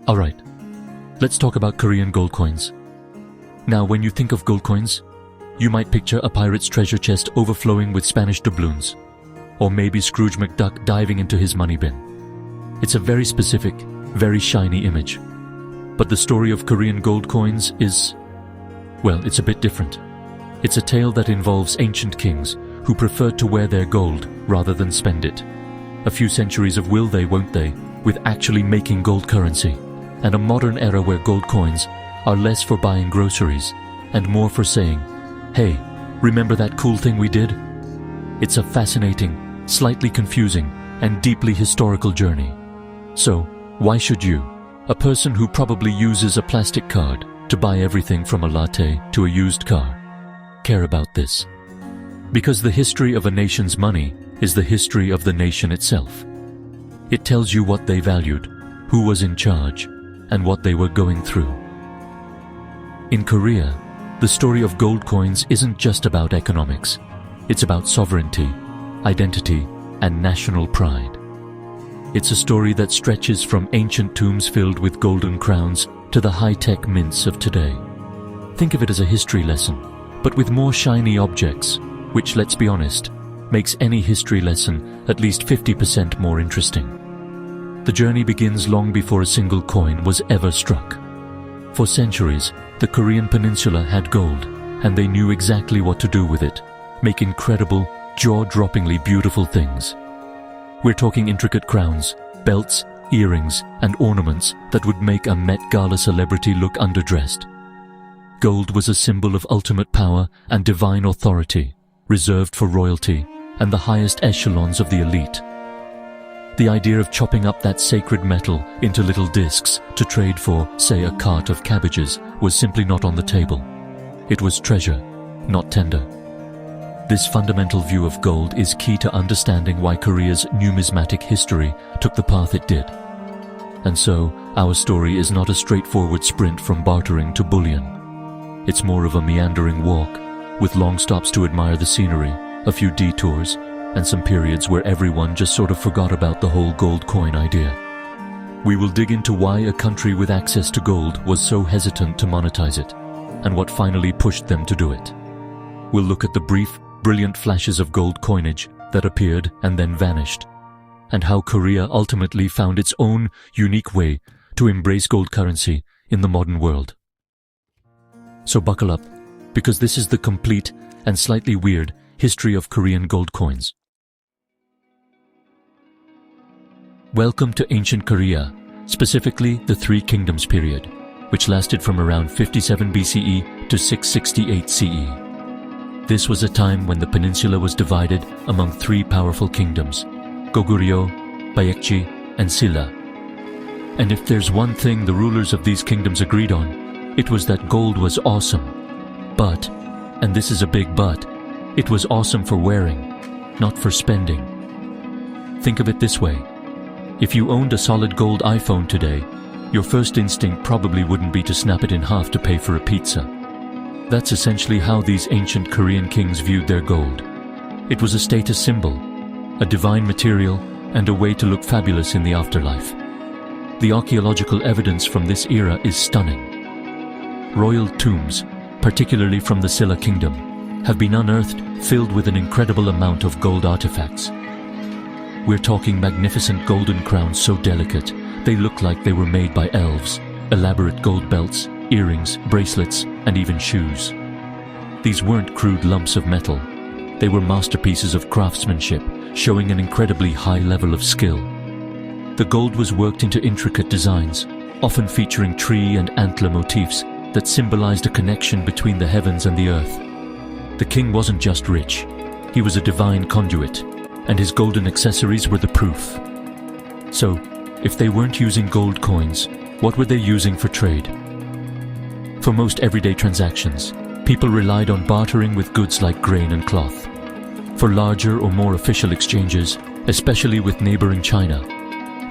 Alright, let's talk about Korean gold coins. Now, when you think of gold coins, you might picture a pirate's treasure chest overflowing with Spanish doubloons, or maybe Scrooge McDuck diving into his money bin. It's a very specific, very shiny image. But the story of Korean gold coins is, well, it's a bit different. It's a tale that involves ancient kings who preferred to wear their gold rather than spend it. A few centuries of will they, won't they, with actually making gold currency, and a modern era where gold coins are less for buying groceries and more for saying, hey, remember that cool thing we did? It's a fascinating, slightly confusing, and deeply historical journey. So, why should you, a person who probably uses a plastic card to buy everything from a latte to a used car, care about this? Because the history of a nation's money is the history of the nation itself. It tells you what they valued, who was in charge, and what they were going through. In Korea, the story of gold coins isn't just about economics. It's about sovereignty, identity, and national pride. It's a story that stretches from ancient tombs filled with golden crowns to the high-tech mints of today. Think of it as a history lesson, but with more shiny objects, which, let's be honest, makes any history lesson at least 50% more interesting. The journey begins long before a single coin was ever struck. For centuries, the Korean peninsula had gold, and they knew exactly what to do with it, make incredible, jaw-droppingly beautiful things. We're talking intricate crowns, belts, earrings, and ornaments that would make a Met Gala celebrity look underdressed. Gold was a symbol of ultimate power and divine authority, reserved for royalty and the highest echelons of the elite. The idea of chopping up that sacred metal into little discs to trade for, say, a cart of cabbages was simply not on the table. It was treasure, not tender. This fundamental view of gold is key to understanding why Korea's numismatic history took the path it did. And so, our story is not a straightforward sprint from bartering to bullion. It's more of a meandering walk, with long stops to admire the scenery, a few detours, and some periods where everyone just sort of forgot about the whole gold coin idea. We will dig into why a country with access to gold was so hesitant to monetize it, and what finally pushed them to do it. We'll look at the brief, brilliant flashes of gold coinage that appeared and then vanished, and how Korea ultimately found its own unique way to embrace gold currency in the modern world. So buckle up, because this is the complete and slightly weird history of Korean gold coins. Welcome to ancient Korea, specifically the Three Kingdoms period, which lasted from around 57 BCE to 668 CE. This was a time when the peninsula was divided among three powerful kingdoms, Goryeo, Baekje, and Silla. And if there's one thing the rulers of these kingdoms agreed on, it was that gold was awesome. But, and this is a big but, it was awesome for wearing, not for spending. Think of it this way. If you owned a solid gold iPhone today, your first instinct probably wouldn't be to snap it in half to pay for a pizza. That's essentially how these ancient Korean kings viewed their gold. It was a status symbol, a divine material, and a way to look fabulous in the afterlife. The archaeological evidence from this era is stunning. Royal tombs, particularly from the Silla kingdom, have been unearthed filled with an incredible amount of gold artifacts. We're talking magnificent golden crowns so delicate, they look like they were made by elves, elaborate gold belts, earrings, bracelets, and even shoes. These weren't crude lumps of metal. They were masterpieces of craftsmanship, showing an incredibly high level of skill. The gold was worked into intricate designs, often featuring tree and antler motifs that symbolized a connection between the heavens and the earth. The king wasn't just rich, he was a divine conduit, and his golden accessories were the proof. So, if they weren't using gold coins, what were they using for trade? For most everyday transactions, people relied on bartering with goods like grain and cloth. For larger or more official exchanges, especially with neighboring China,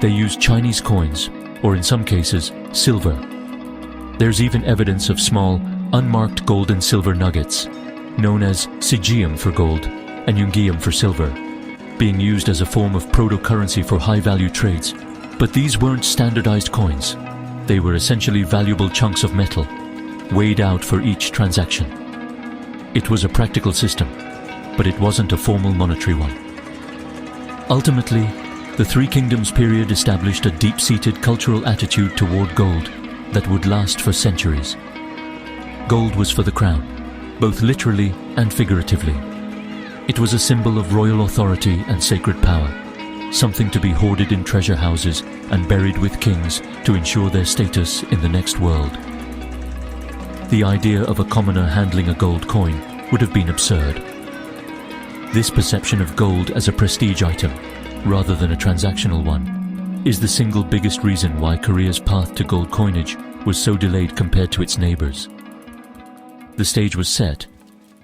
they used Chinese coins, or in some cases, silver. There's even evidence of small, unmarked gold and silver nuggets, known as sigium for gold and yungium for silver, being used as a form of proto-currency for high-value trades. But these weren't standardized coins. They were essentially valuable chunks of metal, weighed out for each transaction. It was a practical system, but it wasn't a formal monetary one. Ultimately, the Three Kingdoms period established a deep-seated cultural attitude toward gold that would last for centuries. Gold was for the crown, both literally and figuratively. It was a symbol of royal authority and sacred power, something to be hoarded in treasure houses and buried with kings to ensure their status in the next world. The idea of a commoner handling a gold coin would have been absurd. This perception of gold as a prestige item, rather than a transactional one, is the single biggest reason why Korea's path to gold coinage was so delayed compared to its neighbors. The stage was set,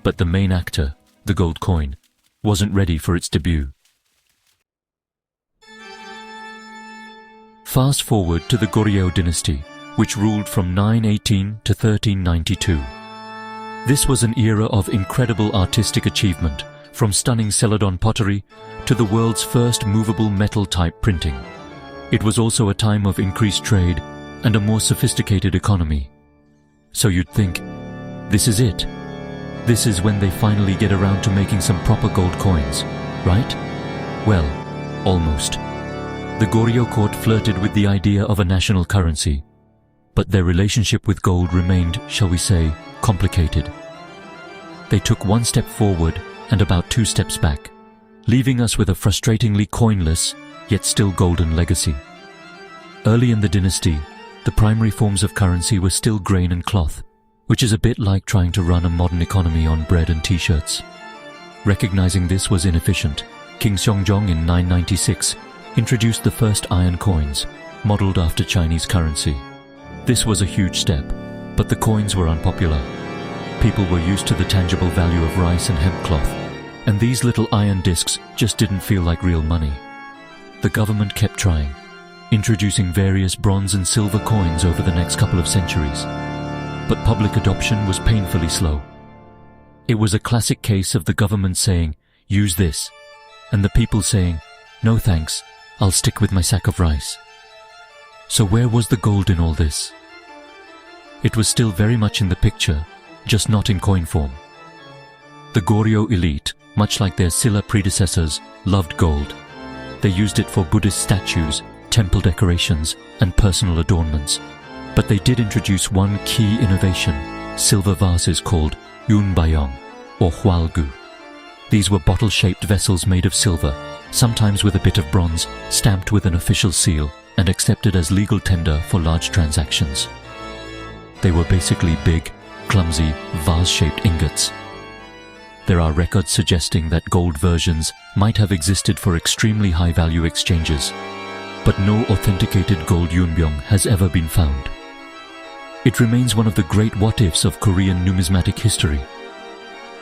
but the main actor, the gold coin, wasn't ready for its debut. Fast forward to the Goryeo Dynasty, which ruled from 918 to 1392. This was an era of incredible artistic achievement, from stunning Celadon pottery to the world's first movable metal-type printing. It was also a time of increased trade and a more sophisticated economy. So you'd think, this is it. This is when they finally get around to making some proper gold coins, right? Well, almost. The Goryeo court flirted with the idea of a national currency, but their relationship with gold remained, shall we say, complicated. They took one step forward and about 2 steps back, leaving us with a frustratingly coinless, yet still golden legacy. Early in the dynasty, the primary forms of currency were still grain and cloth, which is a bit like trying to run a modern economy on bread and t-shirts. Recognizing this was inefficient, King Seongjong in 996 introduced the first iron coins, modeled after Chinese currency. This was a huge step, but the coins were unpopular. People were used to the tangible value of rice and hemp cloth, and these little iron discs just didn't feel like real money. The government kept trying, introducing various bronze and silver coins over the next couple of centuries, but public adoption was painfully slow. It was a classic case of the government saying, "Use this," and the people saying, "No thanks, I'll stick with my sack of rice." So where was the gold in all this? It was still very much in the picture, just not in coin form. The Goryeo elite, much like their Silla predecessors, loved gold. They used it for Buddhist statues, temple decorations, and personal adornments. But they did introduce one key innovation, silver vases called yunbayong, or hwalgu. These were bottle-shaped vessels made of silver, sometimes with a bit of bronze, stamped with an official seal, and accepted as legal tender for large transactions. They were basically big, clumsy, vase-shaped ingots. There are records suggesting that gold versions might have existed for extremely high-value exchanges, but no authenticated gold yunbyong has ever been found. It remains one of the great what-ifs of Korean numismatic history.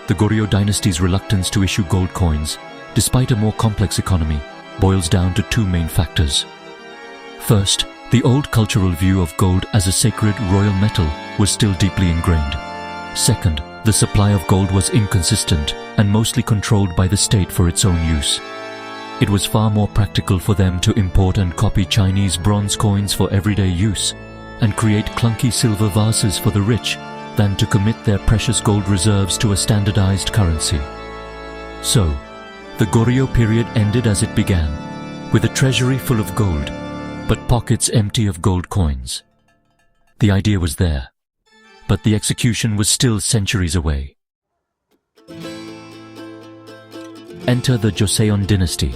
The Goryeo Dynasty's reluctance to issue gold coins, despite a more complex economy, boils down to 2 main factors. First, the old cultural view of gold as a sacred royal metal was still deeply ingrained. Second, the supply of gold was inconsistent and mostly controlled by the state for its own use. It was far more practical for them to import and copy Chinese bronze coins for everyday use and create clunky silver vases for the rich than to commit their precious gold reserves to a standardized currency. So, the Goryeo period ended as it began, with a treasury full of gold, but pockets empty of gold coins. The idea was there, but the execution was still centuries away. Enter the Joseon Dynasty,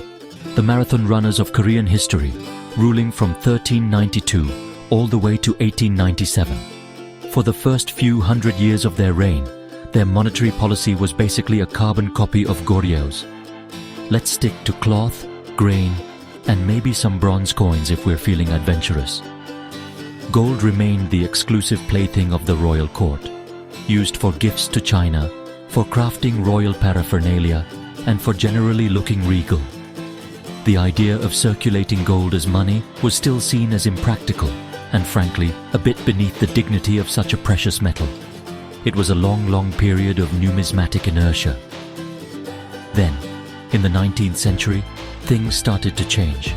the marathon runners of Korean history, ruling from 1392 all the way to 1897. For the first few hundred years of their reign, their monetary policy was basically a carbon copy of Goryeo's. Let's stick to cloth, grain, and maybe some bronze coins if we're feeling adventurous. Gold remained the exclusive plaything of the royal court, used for gifts to China, for crafting royal paraphernalia, and for generally looking regal. The idea of circulating gold as money was still seen as impractical, and frankly, a bit beneath the dignity of such a precious metal. It was a long period of numismatic inertia. Then, in the 19th century, things started to change.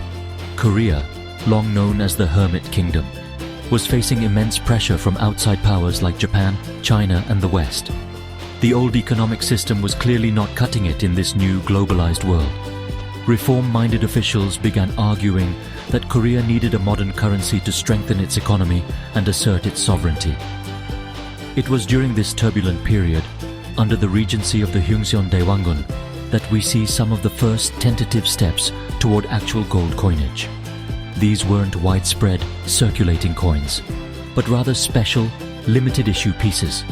Korea, long known as the Hermit Kingdom, was facing immense pressure from outside powers like Japan, China, and the West. The old economic system was clearly not cutting it in this new globalized world. Reform-minded officials began arguing that Korea needed a modern currency to strengthen its economy and assert its sovereignty. It was during this turbulent period, under the regency of the Heungseon Daewanggun, that we see some of the first tentative steps toward actual gold coinage. These weren't widespread, circulating coins, but rather special, limited-issue pieces.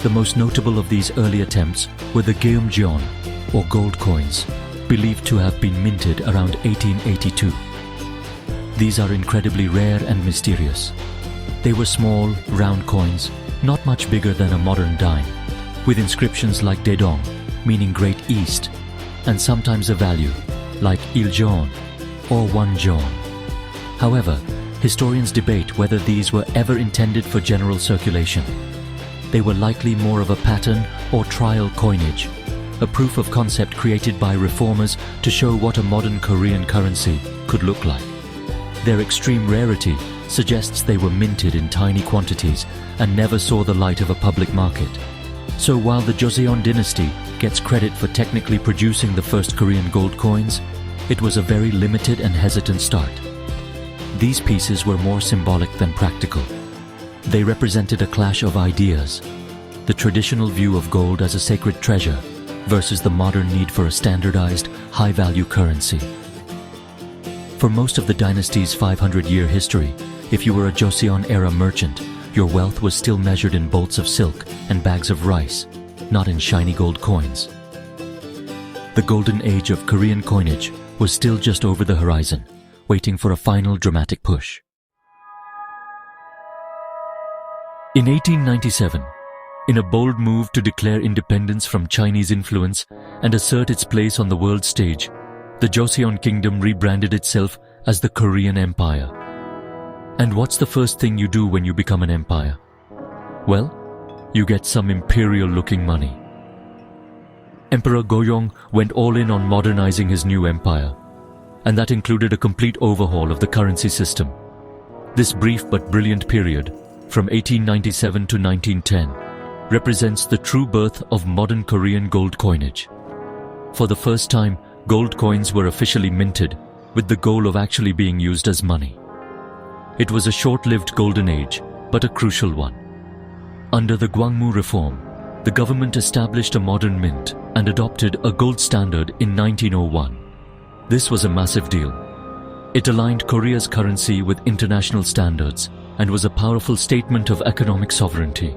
The most notable of these early attempts were the Geumjeon, or gold coins, believed to have been minted around 1882. These are incredibly rare and mysterious. They were small, round coins, not much bigger than a modern dime, with inscriptions like Daedong, meaning Great East, and sometimes a value, like Iljeon or 1 jeon. However, historians debate whether these were ever intended for general circulation. They were likely more of a pattern or trial coinage, a proof of concept created by reformers to show what a modern Korean currency could look like. Their extreme rarity suggests they were minted in tiny quantities and never saw the light of a public market. So while the Joseon dynasty gets credit for technically producing the first Korean gold coins, it was a very limited and hesitant start. These pieces were more symbolic than practical. They represented a clash of ideas, the traditional view of gold as a sacred treasure versus the modern need for a standardized, high-value currency. For most of the dynasty's 500-year history, if you were a Joseon-era merchant, your wealth was still measured in bolts of silk and bags of rice, not in shiny gold coins. The golden age of Korean coinage was still just over the horizon, waiting for a final dramatic push. In 1897, in a bold move to declare independence from Chinese influence and assert its place on the world stage, the Joseon Kingdom rebranded itself as the Korean Empire. And what's the first thing you do when you become an empire? Well, you get some imperial-looking money. Emperor Goryeo went all in on modernizing his new empire, and that included a complete overhaul of the currency system. This brief but brilliant period, from 1897 to 1910, represents the true birth of modern Korean gold coinage. For the first time, gold coins were officially minted, with the goal of actually being used as money. It was a short-lived golden age, but a crucial one. Under the Gwangmu reform, the government established a modern mint and adopted a gold standard in 1901. This was a massive deal. It aligned Korea's currency with international standards and was a powerful statement of economic sovereignty.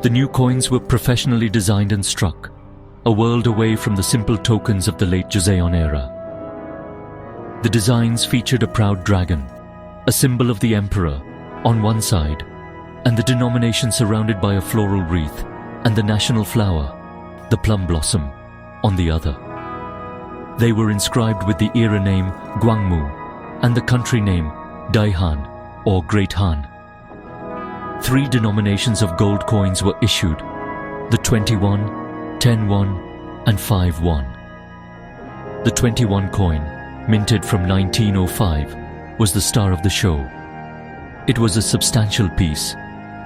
The new coins were professionally designed and struck, a world away from the simple tokens of the late Joseon era. The designs featured a proud dragon, a symbol of the emperor, on one side, and the denomination surrounded by a floral wreath and the national flower, the plum blossom, on the other. They were inscribed with the era name Gwangmu and the country name Daehan, or Great Han. 3 denominations of gold coins were issued: the 21, 10 won, and 5 won. The 21 coin, minted from 1905, was the star of the show. It was a substantial piece,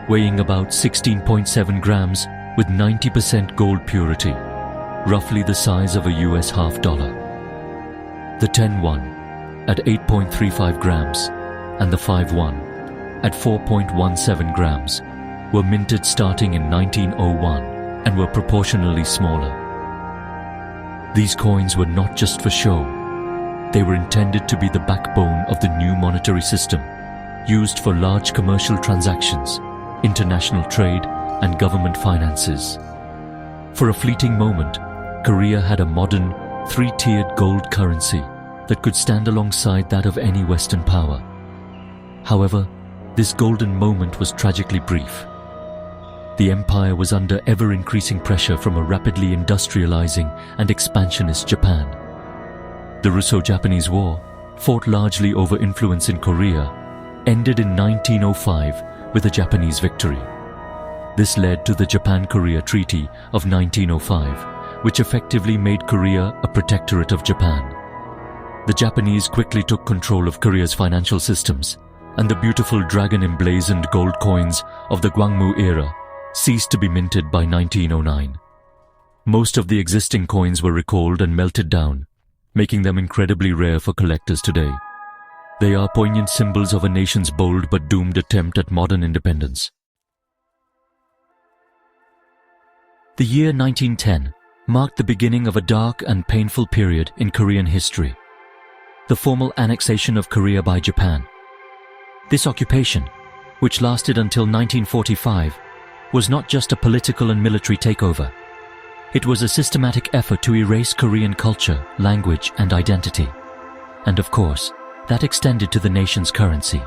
weighing about 16.7 grams with 90% gold purity, roughly the size of a US half dollar. The 10 won, at 8.35 grams, and the 5 won, at 4.17 grams, were minted starting in 1901 and were proportionally smaller. These coins were not just for show. They were intended to be the backbone of the new monetary system, used for large commercial transactions, international trade, and government finances. For a fleeting moment, Korea had a modern, 3-tiered gold currency that could stand alongside that of any Western power. However, this golden moment was tragically brief. The empire was under ever-increasing pressure from a rapidly industrializing and expansionist Japan. The Russo-Japanese War, fought largely over influence in Korea, ended in 1905 with a Japanese victory. This led to the Japan-Korea Treaty of 1905, which effectively made Korea a protectorate of Japan. The Japanese quickly took control of Korea's financial systems, and the beautiful dragon-emblazoned gold coins of the Gwangmu era ceased to be minted by 1909. Most of the existing coins were recalled and melted down, making them incredibly rare for collectors today. They are poignant symbols of a nation's bold but doomed attempt at modern independence. The year 1910 marked the beginning of a dark and painful period in Korean history: the formal annexation of Korea by Japan. This occupation, which lasted until 1945, was not just a political and military takeover. It was a systematic effort to erase Korean culture, language, and identity. And of course, that extended to the nation's currency.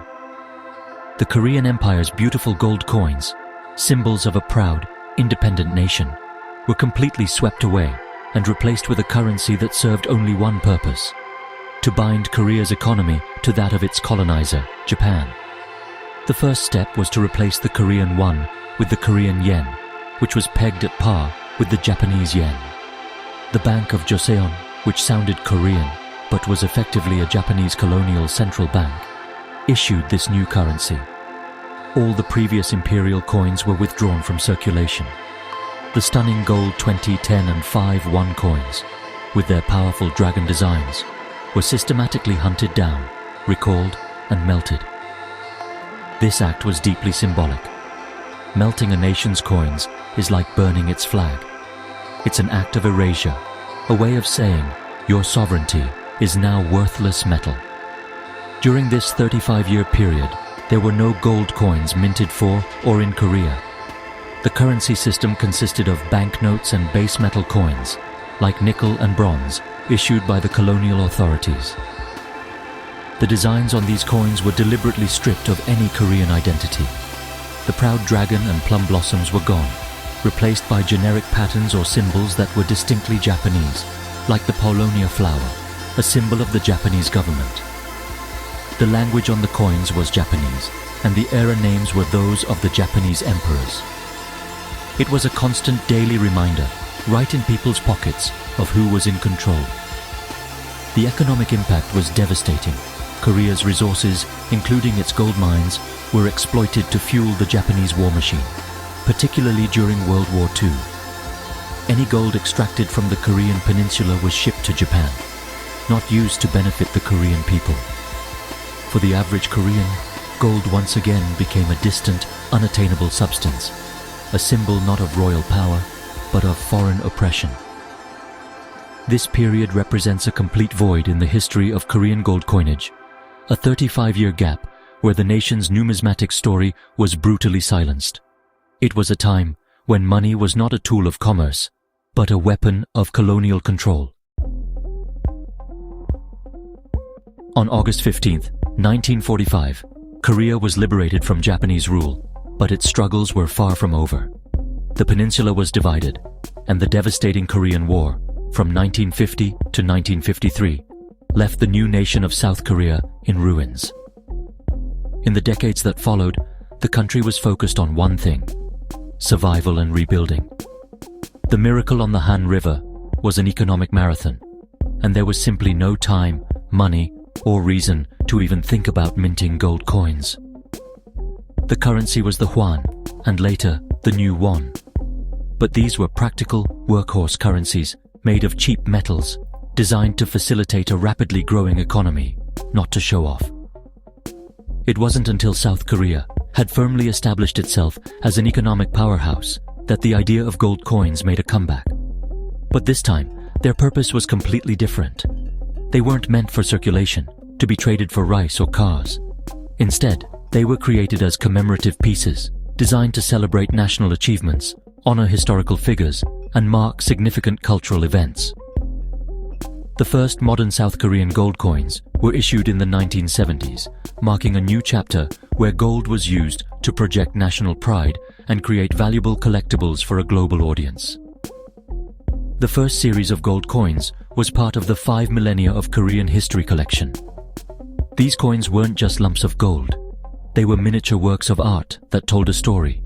The Korean Empire's beautiful gold coins, symbols of a proud, independent nation, were completely swept away and replaced with a currency that served only one purpose: to bind Korea's economy to that of its colonizer, Japan. The first step was to replace the Korean won with the Korean yen, which was pegged at par with the Japanese yen. The Bank of Joseon, which sounded Korean but was effectively a Japanese colonial central bank, issued this new currency. All the previous imperial coins were withdrawn from circulation. The stunning gold 20, 10 and 5 won coins, with their powerful dragon designs, were systematically hunted down, recalled and melted. This act was deeply symbolic. Melting a nation's coins is like burning its flag. It's an act of erasure, a way of saying your sovereignty is now worthless metal. During this 35-year period, there were no gold coins minted for or in Korea. The currency system consisted of banknotes and base metal coins, like nickel and bronze, issued by the colonial authorities. The designs on these coins were deliberately stripped of any Korean identity. The proud dragon and plum blossoms were gone, replaced by generic patterns or symbols that were distinctly Japanese, like the Paulownia flower, a symbol of the Japanese government. The language on the coins was Japanese, and the era names were those of the Japanese emperors. It was a constant daily reminder, right in people's pockets, of who was in control. The economic impact was devastating. Korea's resources, including its gold mines, were exploited to fuel the Japanese war machine, particularly during World War II. Any gold extracted from the Korean peninsula was shipped to Japan, not used to benefit the Korean people. For the average Korean, gold once again became a distant, unattainable substance, a symbol not of royal power, but of foreign oppression. This period represents a complete void in the history of Korean gold coinage, a 35-year gap where the nation's numismatic story was brutally silenced. It was a time when money was not a tool of commerce, but a weapon of colonial control. On August 15, 1945, Korea was liberated from Japanese rule, but its struggles were far from over. The peninsula was divided, and the devastating Korean War, from 1950 to 1953, left the new nation of South Korea in ruins. In the decades that followed, the country was focused on one thing: survival and rebuilding. The miracle on the Han River was an economic marathon, and there was simply no time, money, or reason to even think about minting gold coins. The currency was the Hwan, and later the new Won. But these were practical, workhorse currencies made of cheap metals, designed to facilitate a rapidly growing economy, not to show off. It wasn't until South Korea had firmly established itself as an economic powerhouse that the idea of gold coins made a comeback. But this time, their purpose was completely different. They weren't meant for circulation, to be traded for rice or cars. Instead, they were created as commemorative pieces, designed to celebrate national achievements, honor historical figures, and mark significant cultural events. The first modern South Korean gold coins were issued in the 1970s, marking a new chapter where gold was used to project national pride and create valuable collectibles for a global audience. The first series of gold coins was part of the 5 millennia of Korean history collection. These coins weren't just lumps of gold. They were miniature works of art that told a story.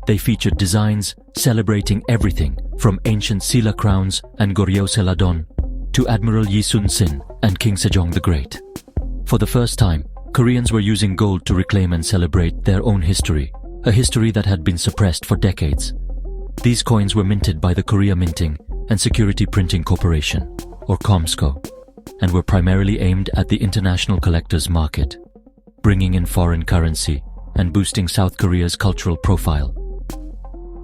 They featured designs celebrating everything from ancient Silla crowns and Goryeo Seladon to Admiral Yi Sun-sin and King Sejong the Great. For the first time, Koreans were using gold to reclaim and celebrate their own history, a history that had been suppressed for decades. These coins were minted by the Korea Minting and Security Printing Corporation, or KOMSCO, and were primarily aimed at the international collectors market, bringing in foreign currency and boosting South Korea's cultural profile.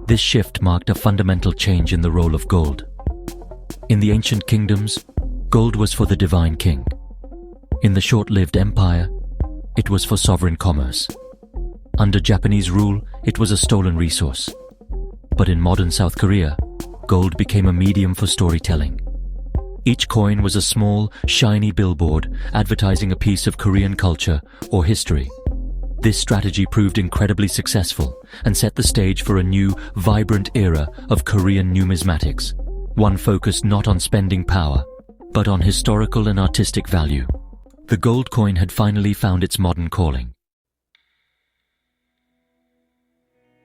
This shift marked a fundamental change in the role of gold. In the ancient kingdoms, gold was for the divine king. In the short-lived empire, it was for sovereign commerce. Under Japanese rule, it was a stolen resource. But in modern South Korea, gold became a medium for storytelling. Each coin was a small, shiny billboard advertising a piece of Korean culture or history. This strategy proved incredibly successful and set the stage for a new, vibrant era of Korean numismatics, one focused not on spending power, but on historical and artistic value. The gold coin had finally found its modern calling.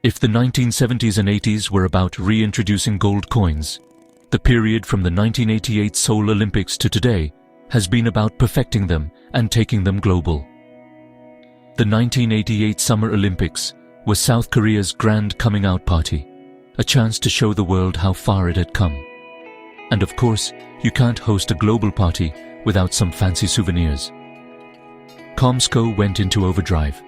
If the 1970s and 80s were about reintroducing gold coins, the period from the 1988 Seoul Olympics to today has been about perfecting them and taking them global. The 1988 Summer Olympics was South Korea's grand coming out party, a chance to show the world how far it had come. And of course, you can't host a global party without some fancy souvenirs. KOMSCO went into overdrive,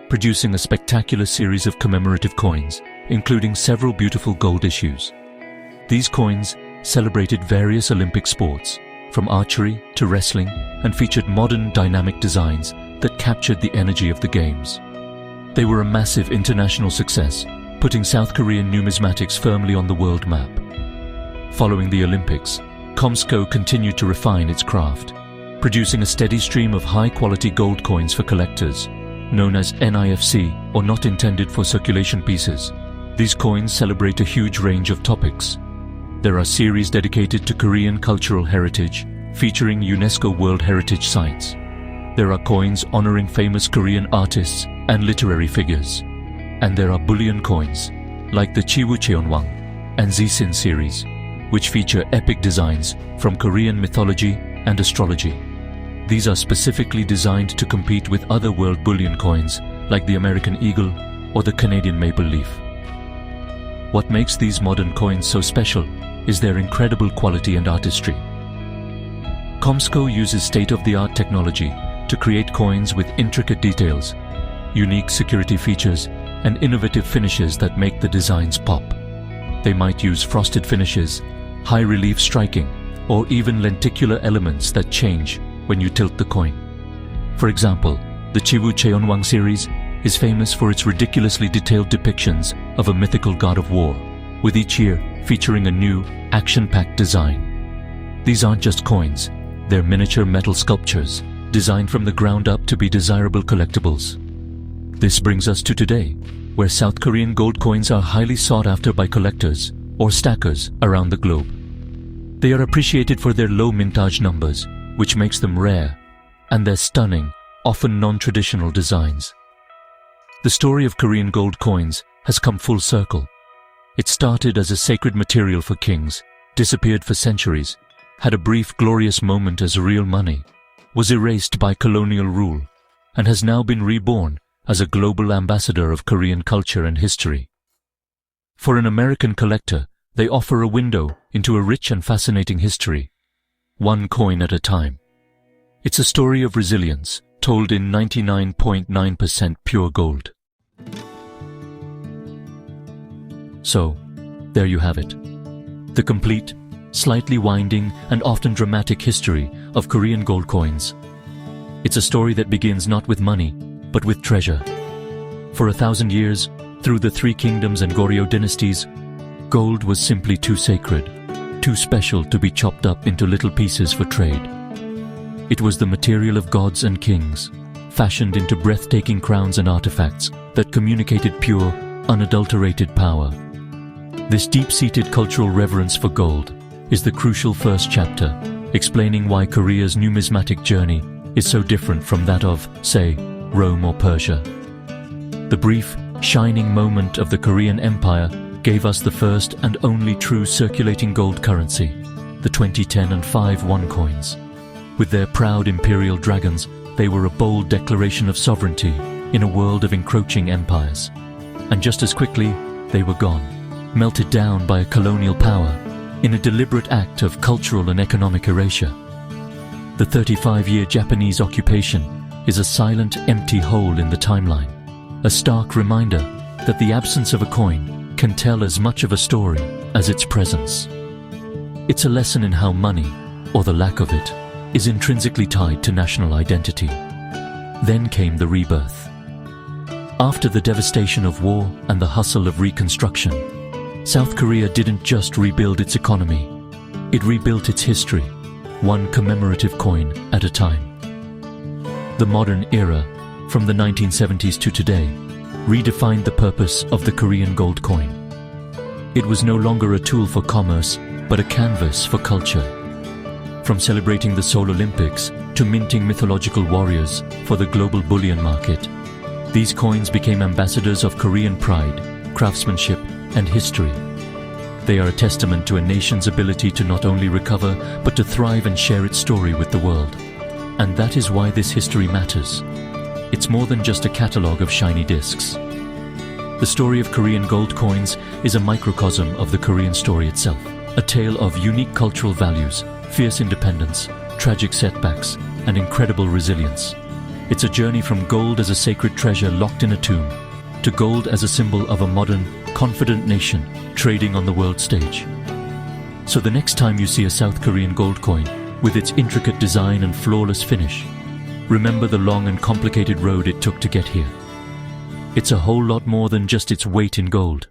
producing a spectacular series of commemorative coins, including several beautiful gold issues. These coins celebrated various Olympic sports, from archery to wrestling, and featured modern dynamic designs that captured the energy of the games. They were a massive international success, putting South Korean numismatics firmly on the world map. Following the Olympics, KOMSCO continued to refine its craft, producing a steady stream of high-quality gold coins for collectors, known as NIFC, or not intended for circulation pieces. These coins celebrate a huge range of topics. There are series dedicated to Korean cultural heritage, featuring UNESCO World Heritage Sites. There are coins honoring famous Korean artists and literary figures. And there are bullion coins, like the Chiwoo Cheonwang and Zisin series, which feature epic designs from Korean mythology and astrology. These are specifically designed to compete with other world bullion coins like the American eagle or the Canadian maple leaf. What makes these modern coins so special is their incredible quality and artistry. KOMSCO uses state-of-the-art technology to create coins with intricate details, unique security features, and innovative finishes that make the designs pop. They might use frosted finishes, high-relief striking, or even lenticular elements that change when you tilt the coin. For example, the Chiwoo Cheonwang series is famous for its ridiculously detailed depictions of a mythical god of war, with each year featuring a new, action-packed design. These aren't just coins, they're miniature metal sculptures, designed from the ground up to be desirable collectibles. This brings us to today, where South Korean gold coins are highly sought after by collectors or stackers around the globe. They are appreciated for their low mintage numbers, which makes them rare, and their stunning, often non-traditional designs. The story of Korean gold coins has come full circle. It started as a sacred material for kings, disappeared for centuries, had a brief glorious moment as real money, was erased by colonial rule, and has now been reborn as a global ambassador of Korean culture and history. For an American collector, they offer a window into a rich and fascinating history, one coin at a time. It's a story of resilience, told in 99.9% pure gold. So, there you have it. The complete, slightly winding and often dramatic history of Korean gold coins. It's a story that begins not with money, but with treasure. For 1,000 years, through the Three Kingdoms and Goryeo Dynasties, gold was simply too sacred, too special to be chopped up into little pieces for trade. It was the material of gods and kings, fashioned into breathtaking crowns and artifacts that communicated pure, unadulterated power. This deep-seated cultural reverence for gold is the crucial first chapter, explaining why Korea's numismatic journey is so different from that of, say, Rome or Persia. The brief, shining moment of the Korean Empire gave us the first and only true circulating gold currency, the 2010 and 5 won coins. With their proud imperial dragons they were a bold declaration of sovereignty in a world of encroaching empires. And just as quickly, they were gone, melted down by a colonial power in a deliberate act of cultural and economic erasure. The 35-year Japanese occupation is a silent, empty hole in the timeline, a stark reminder that the absence of a coin can tell as much of a story as its presence. It's a lesson in how money, or the lack of it, is intrinsically tied to national identity. Then came the rebirth. After the devastation of war and the hustle of reconstruction, South Korea didn't just rebuild its economy, it rebuilt its history, one commemorative coin at a time. The modern era, from the 1970s to today, redefined the purpose of the Korean gold coin. It was no longer a tool for commerce, but a canvas for culture. From celebrating the Seoul Olympics to minting mythological warriors for the global bullion market, these coins became ambassadors of Korean pride, craftsmanship, and history. They are a testament to a nation's ability to not only recover, but to thrive and share its story with the world. And that is why this history matters. It's more than just a catalogue of shiny discs. The story of Korean gold coins is a microcosm of the Korean story itself, a tale of unique cultural values, fierce independence, tragic setbacks, and incredible resilience. It's a journey from gold as a sacred treasure locked in a tomb, to gold as a symbol of a modern, confident nation trading on the world stage. So the next time you see a South Korean gold coin, with its intricate design and flawless finish, remember the long and complicated road it took to get here. It's a whole lot more than just its weight in gold.